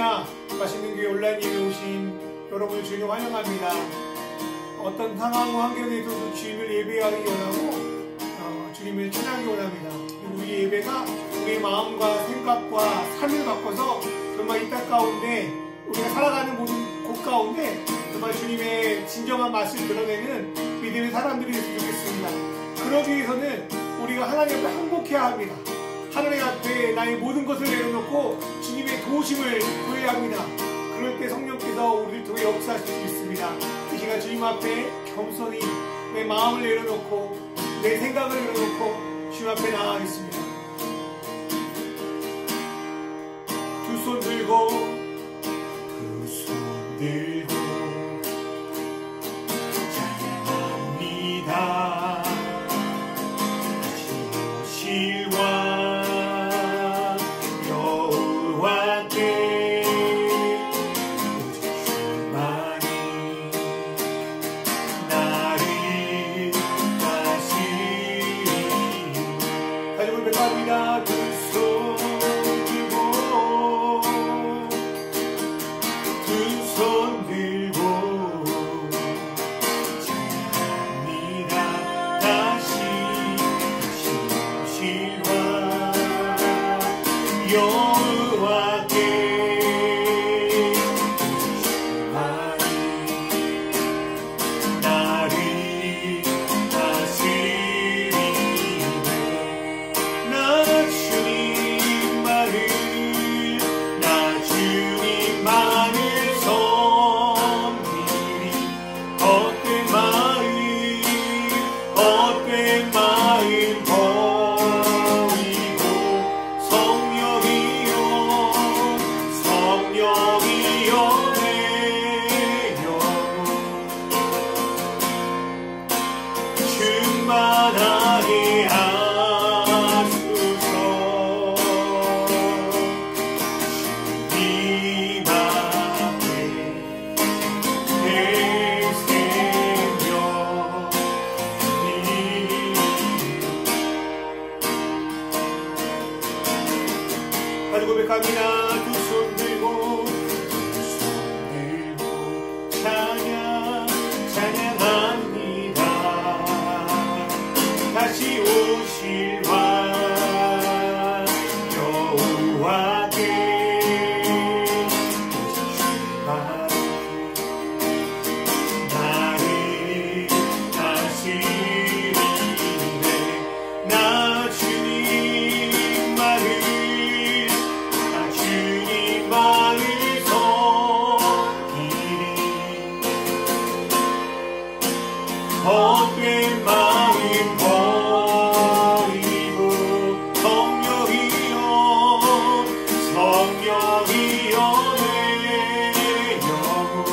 할렐루야. 맛있는 교회 온라인 예배 오신 여러분을 주님 환영합니다. 어떤 상황과 환경에서도 주님을 예배하기 원하고 주님을 찬양하기 원합니다. 우리 예배가 우리의 마음과 생각과 삶을 바꿔서 정말 이 땅 가운데 우리가 살아가는 모든 곳 가운데 정말 주님의 진정한 맛을 드러내는 믿음의 사람들이 됐으면 좋겠습니다. 그러기 위해서는 우리가 하나님 앞에 항복해야 합니다. 하나님 앞에 나의 모든 것을 내려놓고 주님의 도우심을 구해야 합니다. 그럴 때 성령께서 우리를 통해 역사하실 수 있습니다. 이 시간 주님 앞에 겸손히 내 마음을 내려놓고 내 생각을 내려놓고 주님 앞에 나아가겠습니다. 두 손 들고 찬양합니다. 고백합니다. 두 손 들고 찬양합니다. 다시 오실 왕 여호와께 나를 다스리네. 나 주님 말을 헛된 마음 버리고 성령이여 내 영혼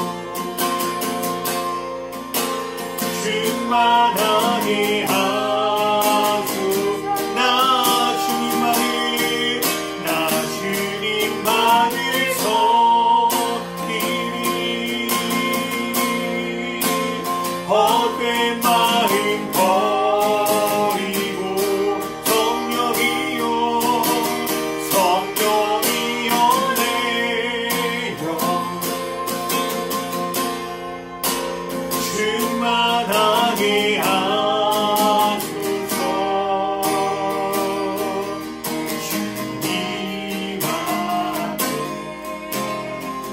충만하게 하소서. 나 주님만을 섬기리. 헛된 마음 버리고 성령이여 내 영혼 충만하게 하소서. 주님 앞에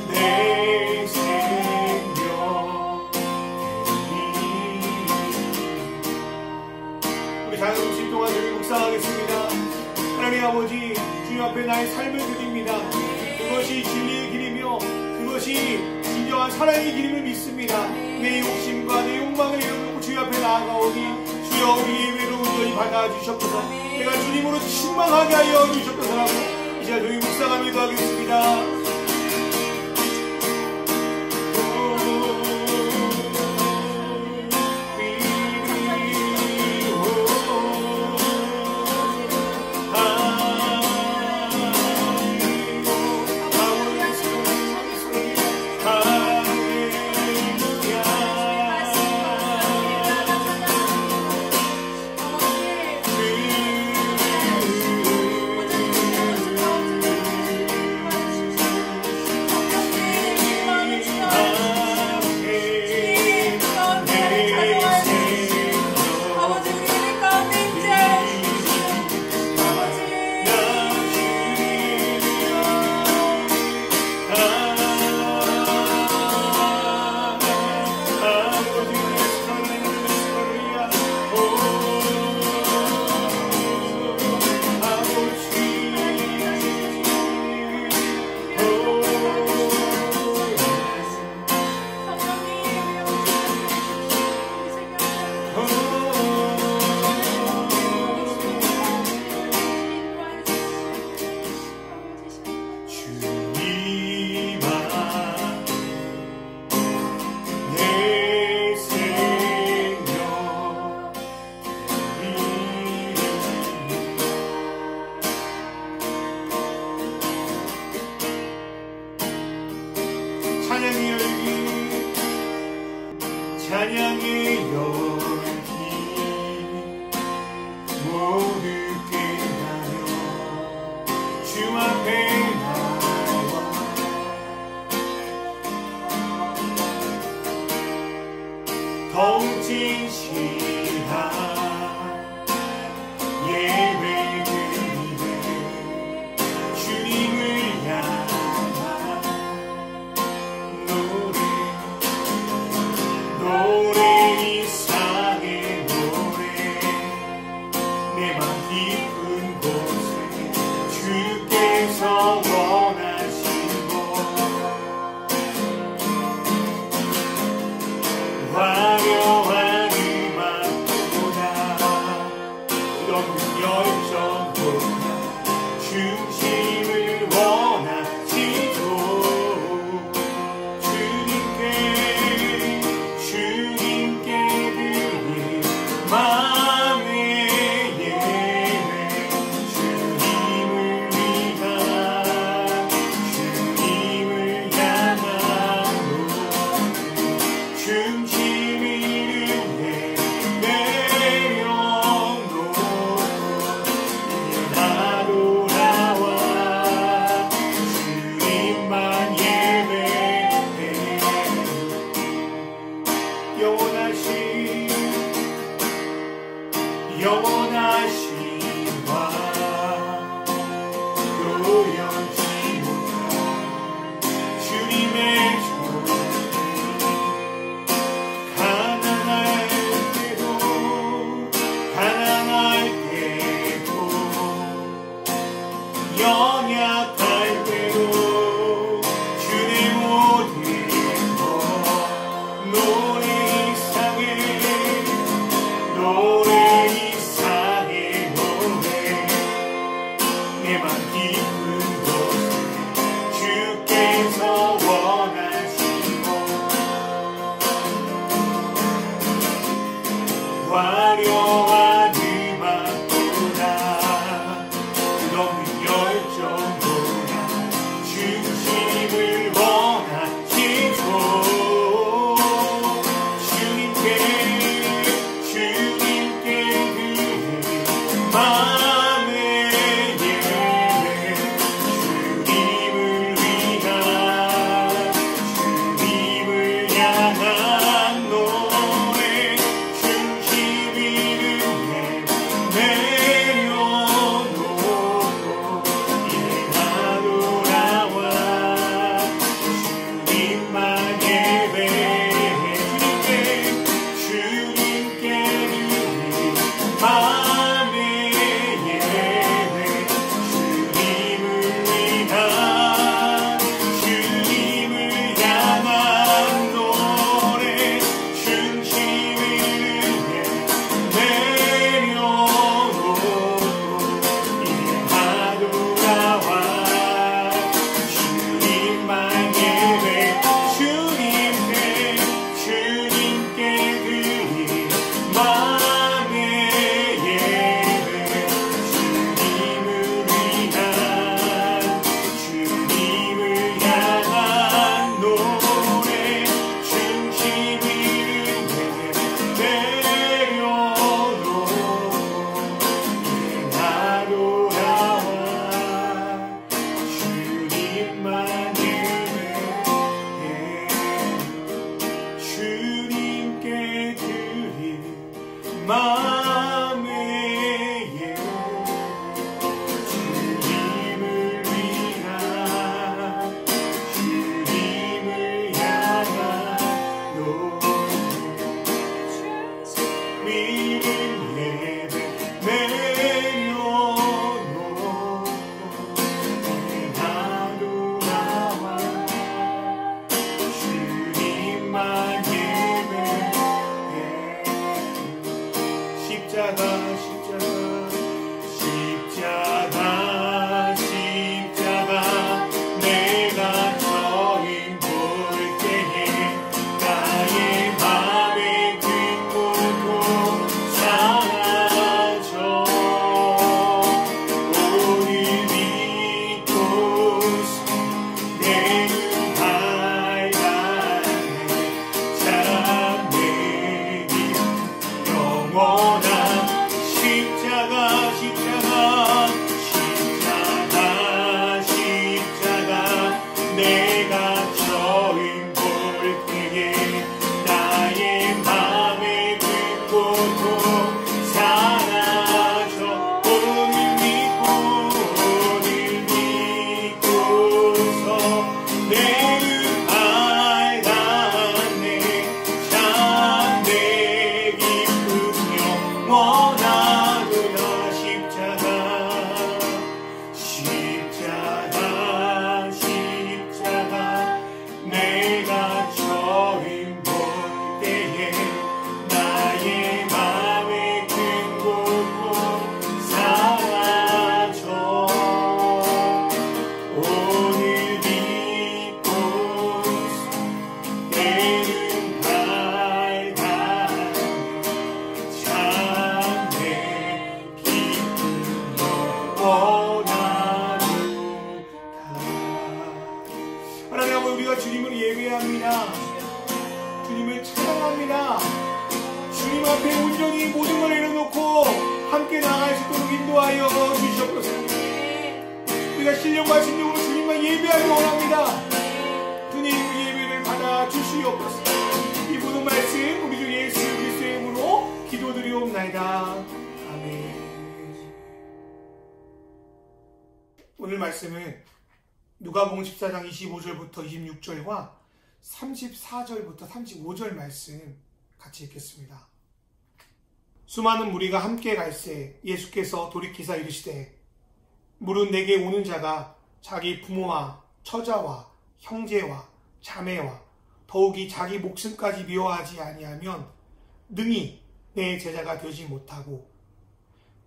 내 생명 자영신 동안 저희 묵상하겠습니다. 하나님 아버지, 주님 앞에 나의 삶을 드립니다. 그것이 진리의 길이며 그것이 진정한 사랑의 길임을 믿습니다. 내 욕심과 내 욕망을 내려놓고 주님 앞에 나아가오니 주여 우리의 외로운 여인 받아주셨소서. 내가 주님으로 신망하게 하여 주셨소서라고 이 시간 저희 묵상하며 기도하겠습니다. 세상의 열기 모두 깨달아 주 앞에 나와 더욱 진실한 예배 드리네 주님을 향한 노래 이상의 노래 내 맘 깊은 곳에 주께서 원하신 곳 화려한 음악보다 너무 열정보다 중심을 원하시죠 주님께 드릴 마음의 예배 주님을 위한 주님을 향한 노래 중심을 위해 내려놓고 나도 나와 주님만 예배해 영원하신 와 요연치 못한 주님의 존재 가난할 때도 연약할 때도 주의 모든 것 노래 이상의 노래 내 맘 깊은 곳에 주께서 원하시고 화려한 음악보다 너무 열정보다 중심을 원하시죠 주님께 드릴 마음의 향한 노래 중심을 내려놓고 이제 나도 나와 주님만 예배해 주님께 드릴 마음의 예배 주님을 위한 주님을 향한 노래 중심을 위해 내려놓고 이제 나도 나와 주님만 예배 주님께 드릴 마음의 예배 주님을 위한 주님을 향한 노래 중심을 내려놓고 이제 나도 나와 주님만 예배해 주님께 드릴 마음의 예배 주님을 위한 주님을 향한 노래 믿음 예배 내려놓고 나도 나와 주님만 예배해 십자가 내가 저인 볼 때에 나의 맘에 든고도 사라져 오늘 이곳 내 눈 밝아내 참 내 놓고 함께 나아갈 수 있도록 인도하여 주시옵소서. 우리가 신령과 진정으로 주님과 예배하기 원합니다. 주님 예배를 받아 주시옵소서. 이 모든 말씀 우리 주 예수 그리스도의 이름으로 기도드리옵나이다. 아멘. 오늘 말씀은 누가복음 14장 25절부터 26절과 34절부터 35절 말씀 같이 읽겠습니다. 수많은 무리가 함께 갈새 예수께서 돌이키사 이르시되 물은 내게 오는 자가 자기 부모와 처자와 형제와 자매와 더욱이 자기 목숨까지 미워하지 아니하면 능히 내 제자가 되지 못하고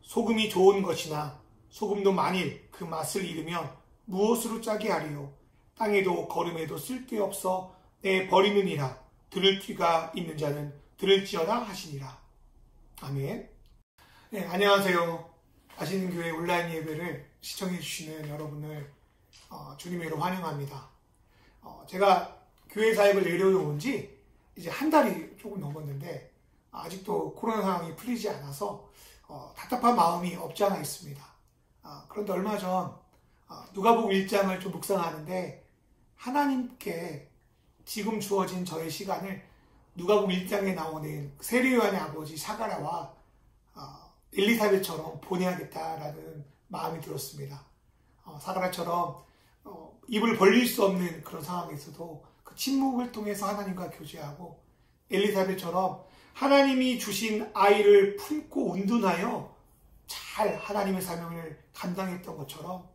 소금이 좋은 것이나 소금도 만일 그 맛을 잃으면 무엇으로 짜게 하리요. 땅에도 거름에도 쓸데없어 내 버리느니라. 들을 귀가 있는 자는 들을지어다 하시니라. 아멘. 네, 안녕하세요. 아시는 교회 온라인 예배를 시청해 주시는 여러분을 주님의 이름으로 환영합니다. 제가 교회 사역을 내려온 지 이제 한 달이 조금 넘었는데 아직도 코로나 상황이 풀리지 않아서 답답한 마음이 없지 않아 있습니다. 그런데 얼마 전 누가복음 1장을 좀 묵상하는데 하나님께 지금 주어진 저의 시간을 누가복음 1장에 나오는 세례 요한의 아버지 사가랴와 엘리사벳처럼 보내야겠다라는 마음이 들었습니다. 사가랴처럼 입을 벌릴 수 없는 그런 상황에서도 그 침묵을 통해서 하나님과 교제하고 엘리사벳처럼 하나님이 주신 아이를 품고 운둔하여 잘 하나님의 사명을 감당했던 것처럼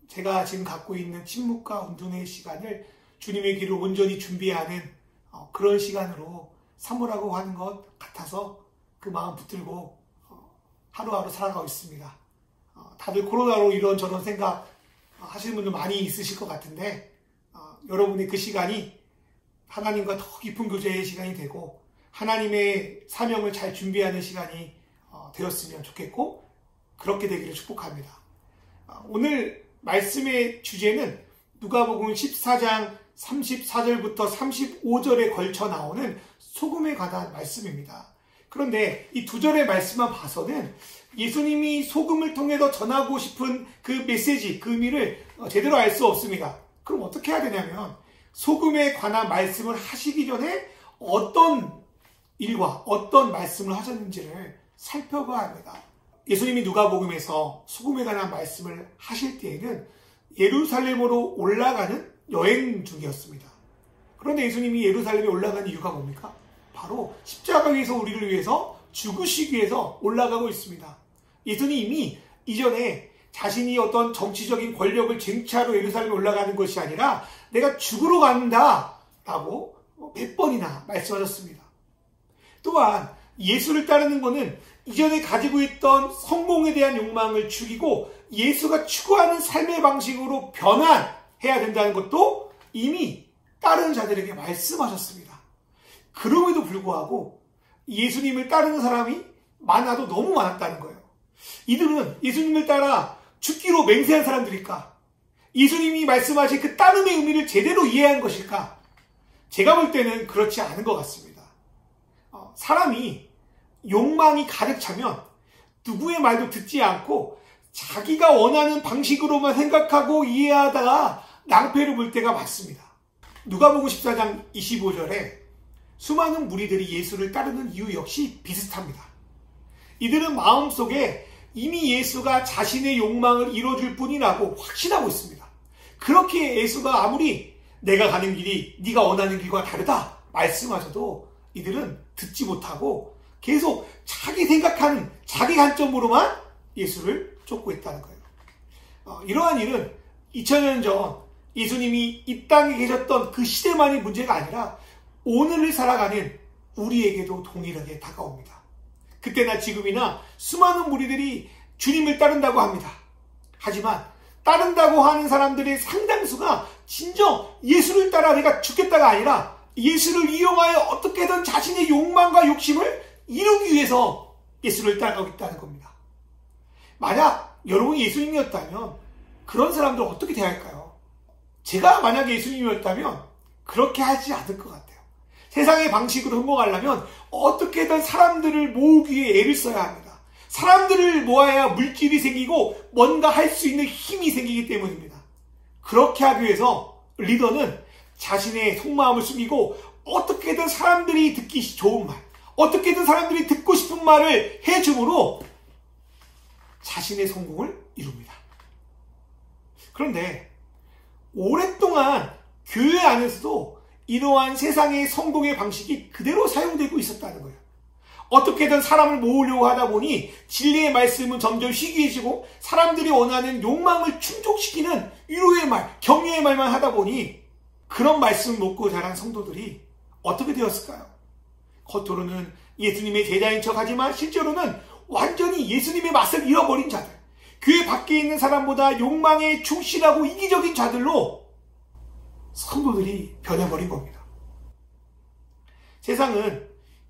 제가 지금 갖고 있는 침묵과 운둔의 시간을 주님의 길을 온전히 준비하는 그런 시간으로 삼으라고 하는 것 같아서 그 마음 붙들고 하루하루 살아가고 있습니다. 다들 코로나로 이런저런 생각 하시는 분들 많이 있으실 것 같은데 여러분의 그 시간이 하나님과 더 깊은 교제의 시간이 되고 하나님의 사명을 잘 준비하는 시간이 되었으면 좋겠고 그렇게 되기를 축복합니다. 오늘 말씀의 주제는 누가복음 14장 34절부터 35절에 걸쳐 나오는 소금에 관한 말씀입니다. 그런데 이 두 절의 말씀만 봐서는 예수님이 소금을 통해서 전하고 싶은 그 메시지, 그 의미를 제대로 알 수 없습니다. 그럼 어떻게 해야 되냐면 소금에 관한 말씀을 하시기 전에 어떤 일과 어떤 말씀을 하셨는지를 살펴봐야 합니다. 예수님이 누가복음에서 소금에 관한 말씀을 하실 때에는 예루살렘으로 올라가는 여행 중이었습니다. 그런데 예수님이 예루살렘에 올라간 이유가 뭡니까? 바로 십자가 위에서 우리를 위해서 죽으시기 위해서 올라가고 있습니다. 예수님이 이전에 자신이 어떤 정치적인 권력을 쟁취하러 예루살렘에 올라가는 것이 아니라 내가 죽으러 간다 라고 몇 번이나 말씀하셨습니다. 또한 예수를 따르는 것은 이전에 가지고 있던 성공에 대한 욕망을 죽이고 예수가 추구하는 삶의 방식으로 변환해야 된다는 것도 이미 따르는 자들에게 말씀하셨습니다. 그럼에도 불구하고 예수님을 따르는 사람이 많아도 너무 많았다는 거예요. 이들은 예수님을 따라 죽기로 맹세한 사람들일까? 예수님이 말씀하신 그 따름의 의미를 제대로 이해한 것일까? 제가 볼 때는 그렇지 않은 것 같습니다. 사람이 욕망이 가득 차면 누구의 말도 듣지 않고 자기가 원하는 방식으로만 생각하고 이해하다가 낭패를 볼 때가 많습니다. 누가복음 14장 25절에 수많은 무리들이 예수를 따르는 이유 역시 비슷합니다. 이들은 마음속에 이미 예수가 자신의 욕망을 이뤄줄 뿐이라고 확신하고 있습니다. 그렇게 예수가 아무리 내가 가는 길이 네가 원하는 길과 다르다 말씀하셔도 이들은 듣지 못하고 계속 자기 생각하는 자기 관점으로만 예수를 쫓고 있다는 거예요. 이러한 일은 2000년 전 예수님이 이 땅에 계셨던 그 시대만의 문제가 아니라 오늘을 살아가는 우리에게도 동일하게 다가옵니다. 그때나 지금이나 수많은 무리들이 주님을 따른다고 합니다. 하지만 따른다고 하는 사람들의 상당수가 진정 예수를 따라 내가 죽겠다가 아니라 예수를 이용하여 어떻게든 자신의 욕망과 욕심을 이루기 위해서 예수를 따라가고 있다는 겁니다. 만약 여러분이 예수님이었다면 그런 사람들 어떻게 대할까요? 제가 만약에 예수님이었다면 그렇게 하지 않을 것 같아요. 세상의 방식으로 성공하려면 어떻게든 사람들을 모으기 위해 애를 써야 합니다. 사람들을 모아야 물질이 생기고 뭔가 할 수 있는 힘이 생기기 때문입니다. 그렇게 하기 위해서 리더는 자신의 속마음을 숨기고 어떻게든 사람들이 듣기 좋은 말, 어떻게든 사람들이 듣고 싶은 말을 해줌으로 자신의 성공을 이룹니다. 그런데 오랫동안 교회 안에서도 이러한 세상의 성공의 방식이 그대로 사용되고 있었다는 거예요. 어떻게든 사람을 모으려고 하다 보니 진리의 말씀은 점점 희귀해지고 사람들이 원하는 욕망을 충족시키는 위로의 말, 격려의 말만 하다 보니 그런 말씀을 먹고 자란 성도들이 어떻게 되었을까요? 겉으로는 예수님의 제자인 척하지만 실제로는 완전히 예수님의 맛을 잃어버린 자들, 교회 밖에 있는 사람보다 욕망에 충실하고 이기적인 자들로 성도들이 변해버린 겁니다. 세상은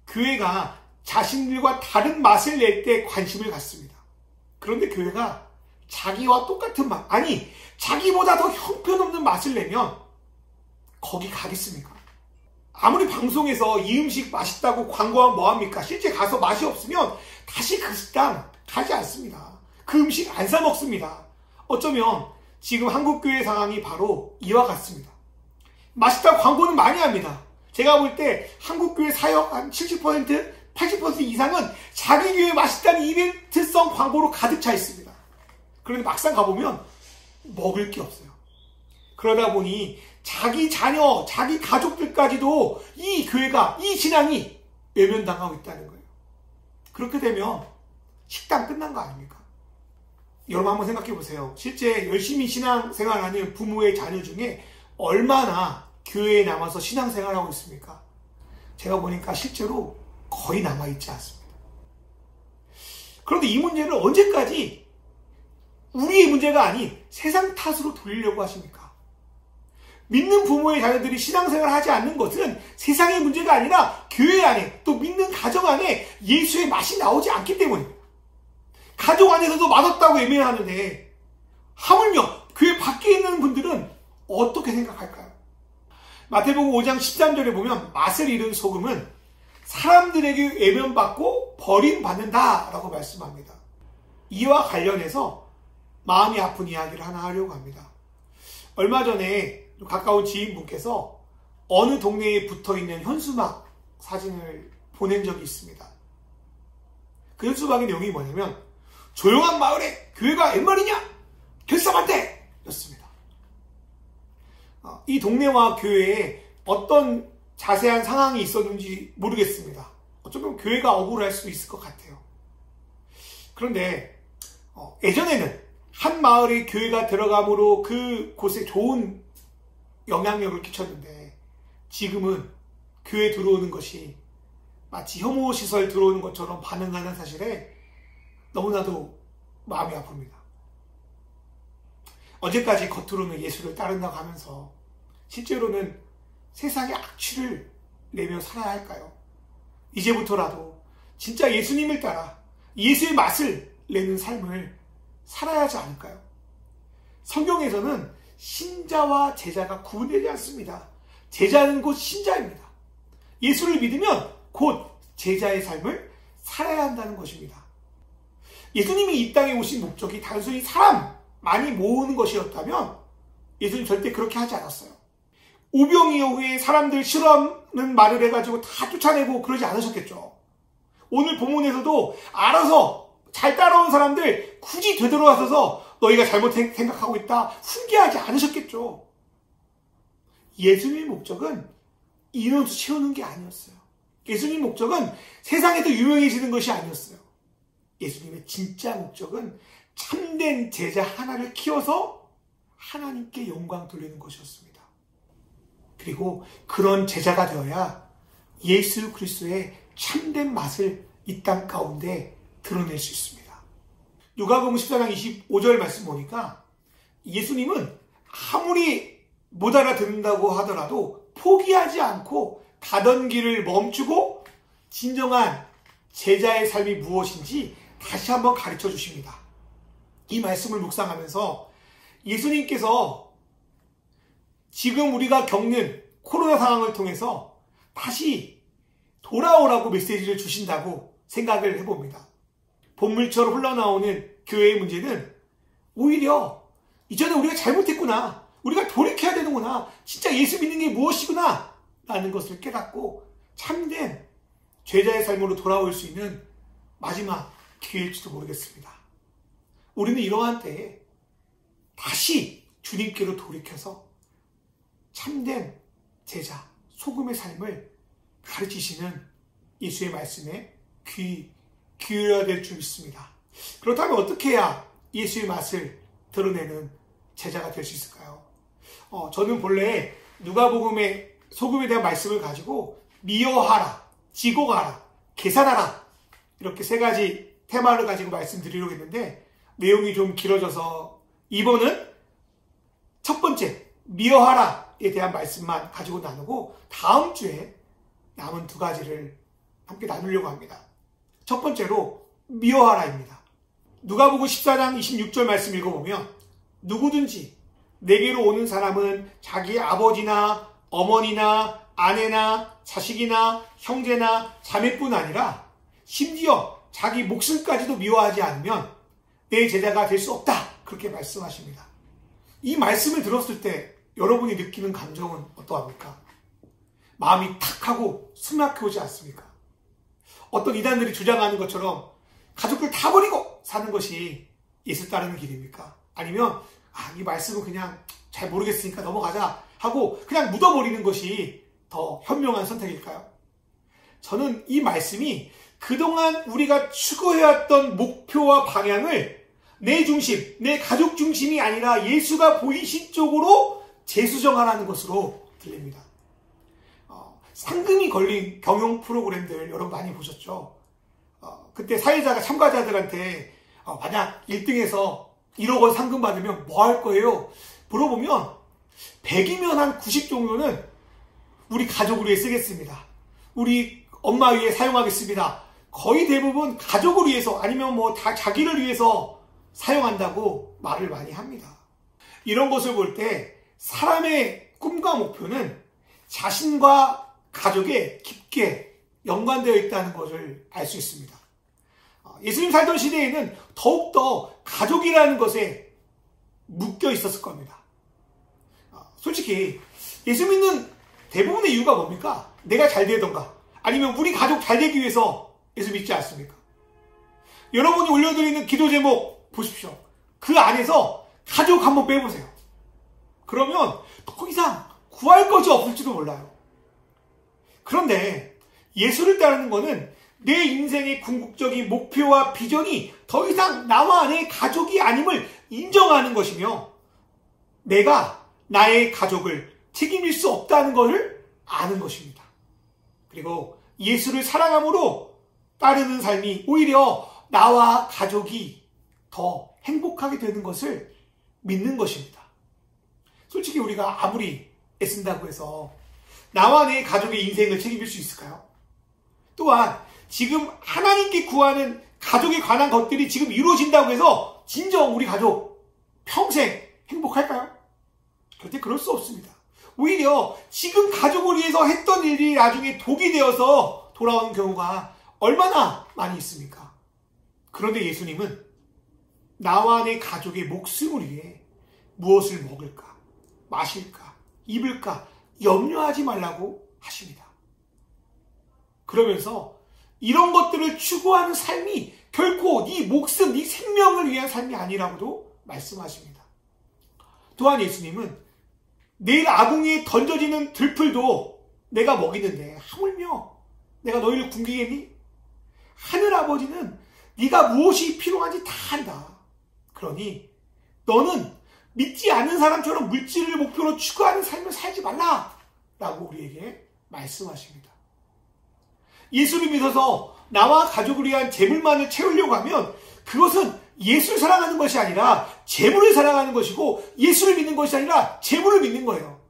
교회가 자신들과 다른 맛을 낼 때 관심을 갖습니다. 그런데 교회가 자기와 똑같은 맛, 아니 자기보다 더 형편없는 맛을 내면 거기 가겠습니까? 아무리 방송에서 이 음식 맛있다고 광고하면 뭐합니까? 실제 가서 맛이 없으면 다시 그 식당 가지 않습니다. 그 음식 안 사 먹습니다. 어쩌면 지금 한국교회 상황이 바로 이와 같습니다. 맛있다고 광고는 많이 합니다. 제가 볼 때 한국교회 사역 한 70%, 80% 이상은 자기 교회 맛있다는 이벤트성 광고로 가득 차 있습니다. 그런데 막상 가보면 먹을 게 없어요. 그러다 보니 자기 자녀, 자기 가족들까지도 이 교회가, 이 신앙이 외면당하고 있다는 거예요. 그렇게 되면 식당 끝난 거 아닙니까? 여러분 한번 생각해 보세요. 실제 열심히 신앙생활하는 부모의 자녀 중에 얼마나 교회에 남아서 신앙생활하고 있습니까? 제가 보니까 실제로 거의 남아있지 않습니다. 그런데 이 문제를 언제까지 우리의 문제가 아닌 세상 탓으로 돌리려고 하십니까? 믿는 부모의 자녀들이 신앙생활을 하지 않는 것은 세상의 문제가 아니라 교회 안에 또 믿는 가정 안에 예수의 맛이 나오지 않기 때문입니다. 가족 안에서도 맛없다고 예매하는데 하물며 교회 밖에 있는 분들은 어떻게 생각할까요? 마태복음 5장 13절에 보면 맛을 잃은 소금은 사람들에게 외면받고 버림받는다라고 말씀합니다. 이와 관련해서 마음이 아픈 이야기를 하나 하려고 합니다. 얼마 전에 가까운 지인분께서 어느 동네에 붙어있는 현수막 사진을 보낸 적이 있습니다. 그 현수막의 내용이 뭐냐면 조용한 마을에 교회가 웬 말이냐? 결사반대! 였습니다. 이 동네와 교회에 어떤 자세한 상황이 있었는지 모르겠습니다. 어쩌면 교회가 억울할 수 있을 것 같아요. 그런데 예전에는 한 마을에 교회가 들어감으로 그 곳에 좋은 영향력을 끼쳤는데 지금은 교회 들어오는 것이 마치 혐오시설 들어오는 것처럼 반응하는 사실에 너무나도 마음이 아픕니다. 언제까지 겉으로는 예수를 따른다고 하면서 실제로는 세상의 악취를 내며 살아야 할까요? 이제부터라도 진짜 예수님을 따라 예수의 맛을 내는 삶을 살아야 하지 않을까요? 성경에서는 신자와 제자가 구분되지 않습니다. 제자는 곧 신자입니다. 예수를 믿으면 곧 제자의 삶을 살아야 한다는 것입니다. 예수님이 이 땅에 오신 목적이 단순히 사람 많이 모으는 것이었다면 예수님 절대 그렇게 하지 않았어요. 오병이어에 사람들 싫어하는 말을 해가지고 다 쫓아내고 그러지 않으셨겠죠. 오늘 본문에서도 알아서 잘 따라온 사람들 굳이 되돌아와서 너희가 잘못 생각하고 있다 훈계하지 않으셨겠죠. 예수님의 목적은 인원수 채우는 게 아니었어요. 예수님의 목적은 세상에서 유명해지는 것이 아니었어요. 예수님의 진짜 목적은 참된 제자 하나를 키워서 하나님께 영광 돌리는 것이었습니다. 그리고 그런 제자가 되어야 예수 그리스도의 참된 맛을 이 땅 가운데 드러낼 수 있습니다. 누가복음 14장 25절 말씀 보니까 예수님은 아무리 못 알아듣는다고 하더라도 포기하지 않고 가던 길을 멈추고 진정한 제자의 삶이 무엇인지 다시 한번 가르쳐 주십니다. 이 말씀을 묵상하면서 예수님께서 지금 우리가 겪는 코로나 상황을 통해서 다시 돌아오라고 메시지를 주신다고 생각을 해봅니다. 본물처럼 흘러나오는 교회의 문제는 오히려 이전에 우리가 잘못했구나, 우리가 돌이켜야 되는구나, 진짜 예수 믿는 게 무엇이구나 라는 것을 깨닫고 참된 제자의 삶으로 돌아올 수 있는 마지막 기회일지도 모르겠습니다. 우리는 이러한 때에 다시 주님께로 돌이켜서 참된 제자, 소금의 삶을 가르치시는 예수의 말씀에 귀 기울여야 될 줄 믿습니다. 그렇다면 어떻게 해야 예수의 맛을 드러내는 제자가 될 수 있을까요? 저는 본래 누가복음의 소금에 대한 말씀을 가지고 미워하라, 지고 가라, 계산하라 이렇게 세 가지 테마를 가지고 말씀드리려고 했는데 내용이 좀 길어져서 이번은 첫 번째 미워하라에 대한 말씀만 가지고 나누고 다음 주에 남은 두 가지를 함께 나누려고 합니다. 첫 번째로 미워하라입니다. 누가복음 14장 26절 말씀 읽어보면 누구든지 내게로 오는 사람은 자기 아버지나 어머니나 아내나 자식이나 형제나 자매뿐 아니라 심지어 자기 목숨까지도 미워하지 않으면 내 제자가 될 수 없다. 그렇게 말씀하십니다. 이 말씀을 들었을 때 여러분이 느끼는 감정은 어떠합니까? 마음이 탁 하고 숨 막혀오지 않습니까? 어떤 이단들이 주장하는 것처럼 가족들 다 버리고 사는 것이 예수 따르는 길입니까? 아니면 이 말씀은 그냥 잘 모르겠으니까 넘어가자 하고 그냥 묻어버리는 것이 더 현명한 선택일까요? 저는 이 말씀이 그동안 우리가 추구해왔던 목표와 방향을 내 중심, 내 가족 중심이 아니라 예수가 보이신 쪽으로 재수정하라는 것으로 들립니다. 상금이 걸린 경영 프로그램들 여러분 많이 보셨죠? 그때 사회자가 참가자들한테 만약 1등에서 1억 원 상금 받으면 뭐 할 거예요? 물어보면 100이면 한 90 정도는 우리 가족을 위해 쓰겠습니다. 우리 엄마 위해 사용하겠습니다. 거의 대부분 가족을 위해서 아니면 뭐 다 자기를 위해서 사용한다고 말을 많이 합니다. 이런 것을 볼 때 사람의 꿈과 목표는 자신과 가족에 깊게 연관되어 있다는 것을 알 수 있습니다. 예수님 살던 시대에는 더욱더 가족이라는 것에 묶여 있었을 겁니다. 솔직히 예수 믿는 대부분의 이유가 뭡니까? 내가 잘 되던가 아니면 우리 가족 잘 되기 위해서 예수 믿지 않습니까? 여러분이 올려드리는 기도 제목 보십시오. 그 안에서 가족 한번 빼보세요. 그러면 더 이상 구할 것이 없을지도 몰라요. 그런데 예수를 따르는 것은 내 인생의 궁극적인 목표와 비전이 더 이상 나와 내 가족이 아님을 인정하는 것이며 내가 나의 가족을 책임질 수 없다는 것을 아는 것입니다. 그리고 예수를 사랑함으로 따르는 삶이 오히려 나와 가족이 더 행복하게 되는 것을 믿는 것입니다. 솔직히 우리가 아무리 애쓴다고 해서 나와 내 가족의 인생을 책임질 수 있을까요? 또한 지금 하나님께 구하는 가족에 관한 것들이 지금 이루어진다고 해서 진정 우리 가족 평생 행복할까요? 절대 그럴 수 없습니다. 오히려 지금 가족을 위해서 했던 일이 나중에 독이 되어서 돌아오는 경우가 얼마나 많이 있습니까? 그런데 예수님은 나와 내 가족의 목숨을 위해 무엇을 먹을까, 마실까, 입을까 염려하지 말라고 하십니다. 그러면서 이런 것들을 추구하는 삶이 결코 네 목숨, 네 생명을 위한 삶이 아니라고도 말씀하십니다. 또한 예수님은 내일 아궁이에 던져지는 들풀도 내가 먹이는데 하물며 내가 너희를 굶기겠니? 하늘 아버지는 네가 무엇이 필요한지 다 안다. 그러니 너는 믿지 않는 사람처럼 물질을 목표로 추구하는 삶을 살지 말라 라고 우리에게 말씀하십니다. 예수를 믿어서 나와 가족을 위한 재물만을 채우려고 하면 그것은 예수를 사랑하는 것이 아니라 재물을 사랑하는 것이고 예수를 믿는 것이 아니라 재물을 믿는 거예요.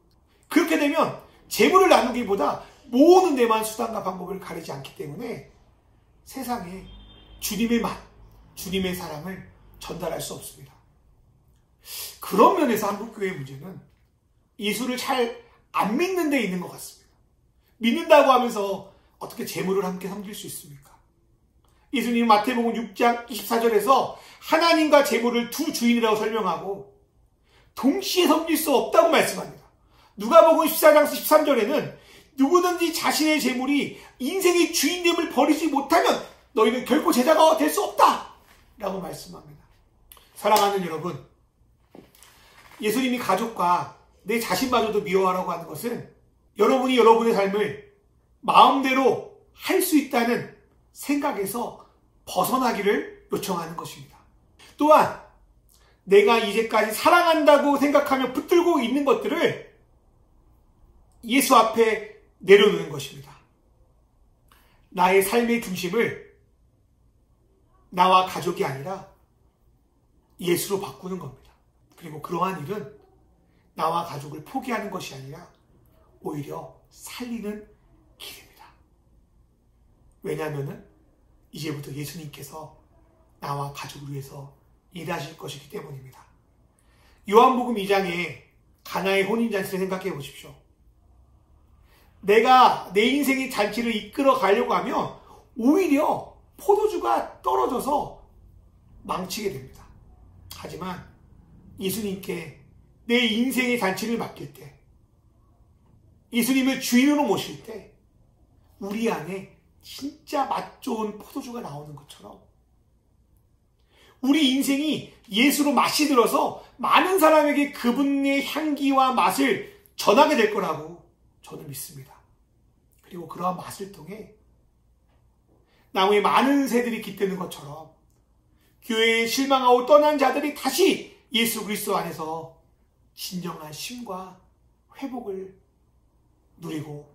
그렇게 되면 재물을 나누기보다 모으는 데만 수단과 방법을 가리지 않기 때문에 세상에 주님의 맛, 주님의 사랑을 전달할 수 없습니다. 그런 면에서 한국교회의 문제는 예수를 잘 안 믿는 데 있는 것 같습니다. 믿는다고 하면서 어떻게 재물을 함께 섬길 수 있습니까? 예수님은 마태복음 6장 24절에서 하나님과 재물을 두 주인이라고 설명하고 동시에 섬길 수 없다고 말씀합니다. 누가복음 14장 13절에는 누구든지 자신의 재물이 인생의 주인됨을 버리지 못하면 너희는 결코 제자가 될 수 없다 라고 말씀합니다. 사랑하는 여러분, 예수님이 가족과 내 자신마저도 미워하라고 하는 것은 여러분이 여러분의 삶을 마음대로 할 수 있다는 생각에서 벗어나기를 요청하는 것입니다. 또한 내가 이제까지 사랑한다고 생각하며 붙들고 있는 것들을 예수 앞에 내려놓는 것입니다. 나의 삶의 중심을 나와 가족이 아니라 예수로 바꾸는 겁니다. 그리고 그러한 일은 나와 가족을 포기하는 것이 아니라 오히려 살리는 길입니다. 왜냐하면 이제부터 예수님께서 나와 가족을 위해서 일하실 것이기 때문입니다. 요한복음 2장에 가나의 혼인잔치를 생각해 보십시오. 내가 내 인생의 잔치를 이끌어 가려고 하면 오히려 포도주가 떨어져서 망치게 됩니다. 하지만 예수님께 내 인생의 잔치를 맡길 때, 예수님을 주인으로 모실 때 우리 안에 진짜 맛 좋은 포도주가 나오는 것처럼 우리 인생이 예수로 맛이 들어서 많은 사람에게 그분의 향기와 맛을 전하게 될 거라고 저는 믿습니다. 그리고 그러한 맛을 통해 나무에 많은 새들이 깃드는 것처럼 교회에 실망하고 떠난 자들이 다시 예수 그리스도 안에서 진정한 쉼과 회복을 누리고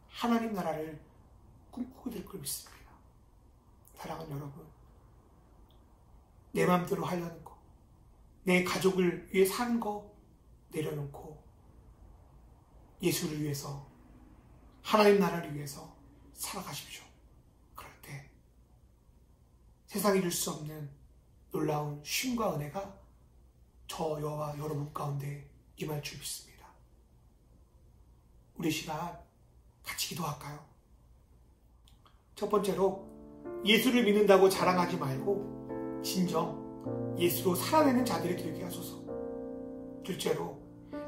하나님 나라를 꿈꾸게 될 걸 믿습니다. 사랑하는 여러분, 내 마음대로 하려는 거, 내 가족을 위해 사는 거 내려놓고 예수를 위해서, 하나님 나라를 위해서 살아가십시오. 그럴 때 세상이 줄 수 없는 놀라운 쉼과 은혜가 저와 여러분 가운데 임할 줄 믿습니다. 우리 시간 같이 기도할까요? 첫 번째로 예수를 믿는다고 자랑하지 말고 진정 예수로 살아내는 자들이 되게 하소서. 둘째로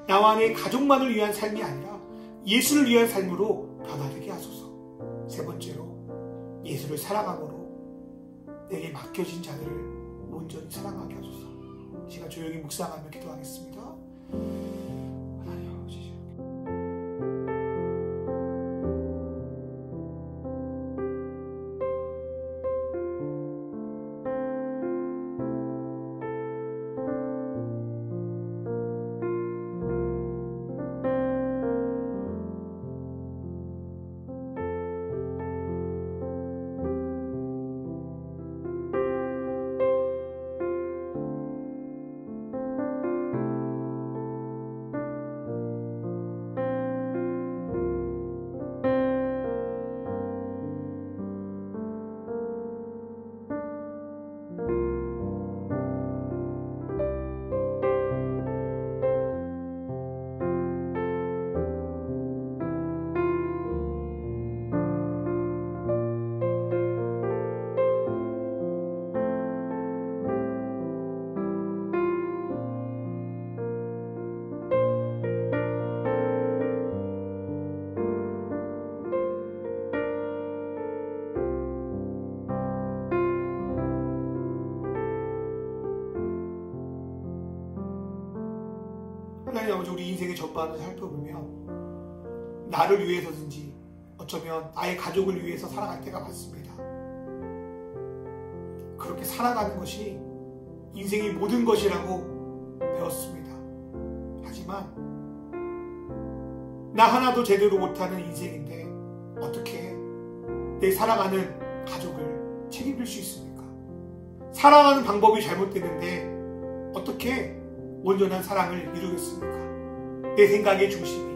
나와 내 가족만을 위한 삶이 아니라 예수를 위한 삶으로 변화되게 하소서. 세 번째로 예수를 살아감으로 내게 맡겨진 자들을 온전히 사랑하게 하소서. 이 시간 조용히 묵상하며 기도하겠습니다. 하나님 아버지, 하나님 아버지, 우리 인생의 전반을 살펴보면 나를 위해서든지 어쩌면 나의 가족을 위해서 살아갈 때가 많습니다. 그렇게 살아가는 것이 인생의 모든 것이라고 배웠습니다. 하지만 나 하나도 제대로 못하는 인생인데 어떻게 내 살아가는 가족을 책임질 수 있습니까? 살아가는 방법이 잘못됐는데 어떻게 온전한 사랑을 이루겠습니까? 내 생각의 중심이,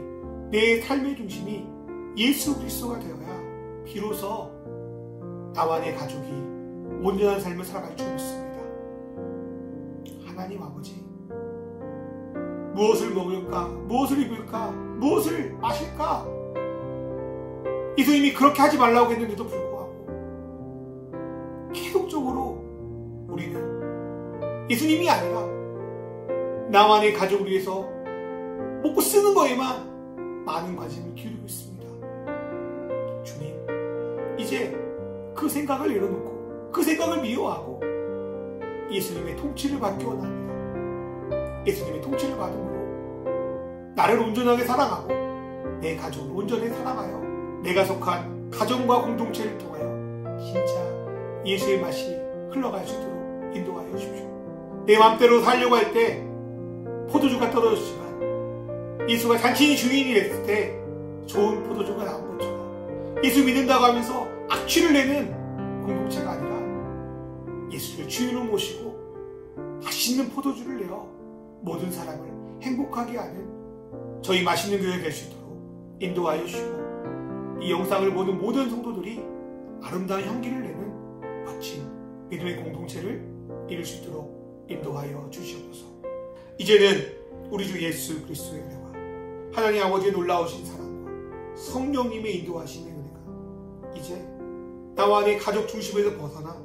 내 삶의 중심이 예수 그리스도가 되어야 비로소 나와 내 가족이 온전한 삶을 살아갈 줄 믿습니다. 하나님 아버지, 무엇을 먹을까? 무엇을 입을까? 무엇을 마실까? 예수님이 그렇게 하지 말라고 했는데도 불구하고 계속적으로 우리는 예수님이 아니라 나와 내 가족을 위해서 먹고 쓰는 거에만 많은 관심을 기울이고 있습니다. 주님, 이제 그 생각을 내려놓고 그 생각을 미워하고 예수님의 통치를 받기 원합니다. 예수님의 통치를 받음으로 나를 온전하게 사랑하고 내 가족을 온전히 사랑하여 내가 속한 가정과 공동체를 통하여 진짜 예수의 맛이 흘러갈 수 있도록 인도하여 주십시오. 내 맘대로 살려고 할 때 포도주가 떨어졌지만 예수가 잔치인 주인이 됐을 때 좋은 포도주가 나온 것처럼 예수 믿는다고 하면서 악취를 내는 공동체가 아니라 예수를 주인으로 모시고 맛있는 포도주를 내어 모든 사람을 행복하게 하는 저희 맛있는 교회 될 수 있도록 인도하여 주시고 이 영상을 보는 모든 성도들이 아름다운 향기를 내는 멋진 믿음의 공동체를 이룰 수 있도록 인도하여 주시옵소서. 이제는 우리 주 예수 그리스도의 은혜와 하나님 아버지의 놀라우신 사랑과 성령님의 인도하심의 은혜가 이제 나와 내 가족 중심에서 벗어나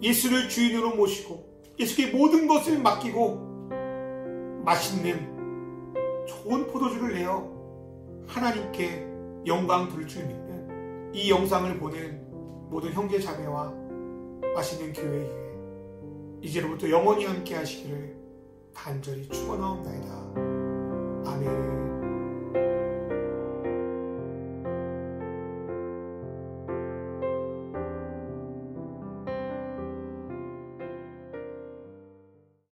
예수를 주인으로 모시고 예수께 모든 것을 맡기고 맛있는 좋은 포도주를 내어 하나님께 영광 돌릴 줄 믿는 이 영상을 보는 모든 형제 자매와 맛있는 교회에 이제로부터 영원히 함께 하시기를 간절히 축원하옵나이다. 아멘.